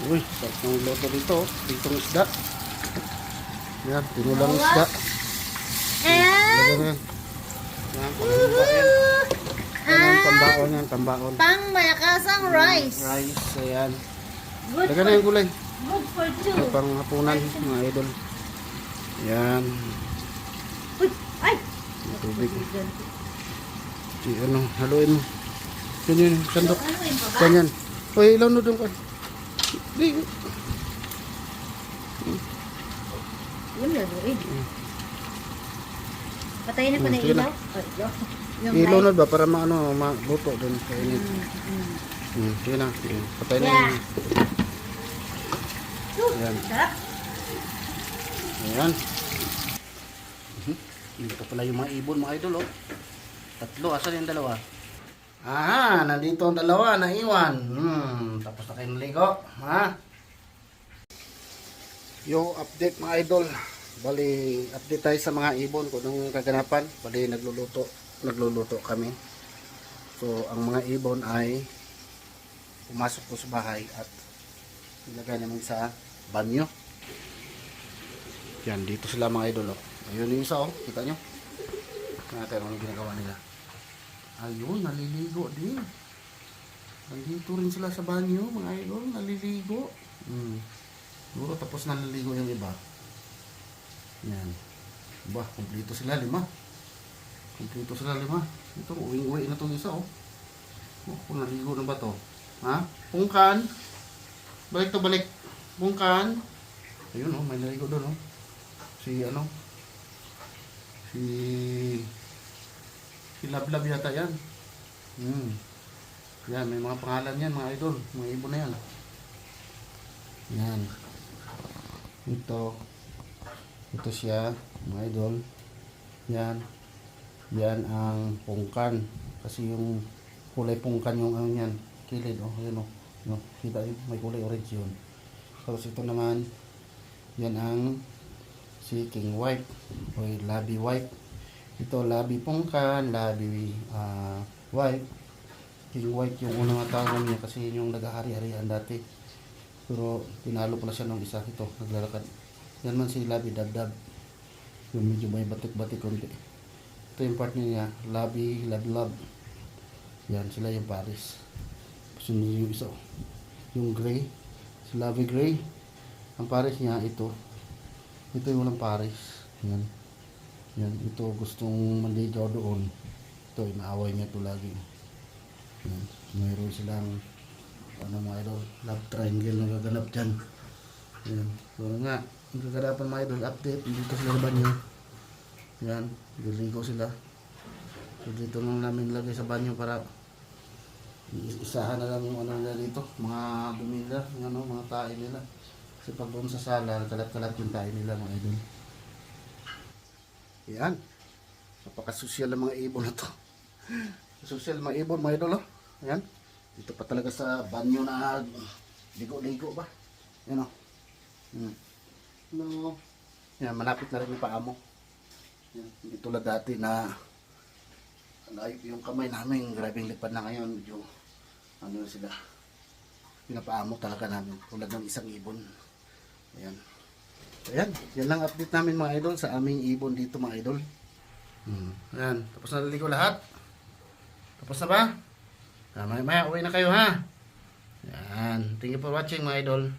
Uy, sarap ng loto dito. Ditong isda. Yan, tinulang isda. Lagyan mo yan. Yan, panghibain. Yan, tambaon yan, tambaon. Pang malakasang rice. Rice, ayan. Good Lagyan na for, yung gulay. good for two. Ito pang hapunan, mga idol. Yan. Uy, ay! Tubig. Si, ano, haluin mo. Yan, sandok. Ano yun pa ba? Ganyan. Uy, ilaw na doon ka. Di. Yun na, Luid. Patayin na pa na Sige na. ilaw. Yung Ilaw light. na ba para maano, mabuto doon sa init. Sige na. Sige. Patay na Yeah. yun. Ayan. Sarap. Ayan. Dito pala yung mga ibon, mga idol, oh. Tatlo, asan yung dalawa? Ah, nandito ang dalawa, naiwan. Tapos na kayo naligo, ha? Yung update, mga idol. Bali, update tayo sa mga ibon kung anong kaganapan. Bali, nagluluto kami. So, ang mga ibon ay pumasok po sa bahay at nilagay namin sa banyo. Yan, dito sila mga idol, oh. Ayun yung isa, oh. Kita nyo? Natin anong ginagawa nila. Ayun, naliligo din. Nandito rin sila sa banyo, mga idol. Naliligo. Siguro tapos naliligo yung iba. Yan. Ba, kumplito sila, 5. Kumplito sila 5. Ito, uwing-uwi na itong isa, oh. Oh, kung naligo na ba to? Ha? Pungkan. Balik to, balik. Pungkan. Ayun, oh, may naligo doon, oh. Si Lablab yata yan. Yan, may mga pangalan yan, mga idol. Mga ibon na yan. Yan. Ito siya, mga idol. Yan. Yan ang pungkan. Kasi yung kulay pungkan yung ano yan. Kilid, oh. Yan, oh. No, kita yun, may kulay orange yun. Tapos ito naman, yan ang si King White o Labi White. Ito Labi Pungkan, Labi White. King White yung unang tawag niya kasi yun yung nag-ahari-harian dati. Pero tinalo pala siya ng isa. Ito, naglalakad. Yan man si Labi Dabdab. Yung medyo may batik-batik konti. Ito yung partner niya, Labi Lablab. Yan, sila yung pares. Sunod yung isa. Yung gray, si Labi Gray. Ang pares niya, ito yung walang pares. Yan. Yan. Ito gustong maligaw doon. Ito, inaaway niya ito lagi. Yan. Mayroon silang mga idol, love triangle na gaganap dyan. Yan. So nga, ang kaganapan mga idol, update. Dito sila sa banyo. Yan. Diligo sila. So dito lang namin lagay sa banyo para isahan na lang yung ano nila dito. Mga dumi nila, mga tae nila. Kasi pag doon sa sala, kalat-kalat yung tayo nila, mga idol. Yan. Napaka-social ng mga ibon na to. Social mga ibon, mga idol, oh. Yan. Dito pa talaga sa banyo na ligo-ligo ba. Yan, oh. No. Yan, malapit na rin yung paa mo. Yan. Hindi tulad dati na yung kamay namin, grabing lipad na ngayon. Medyo, ano sila. Pinapaamo talaga namin. Tulad ng isang ibon. Ayan. Ayan. Yan lang update namin mga idol sa aming ibon dito mga idol. Ayan. Tapos na naligo lahat. Tapos na ba? Maya uwi na kayo ha. Ayan. Thank you for watching mga idol.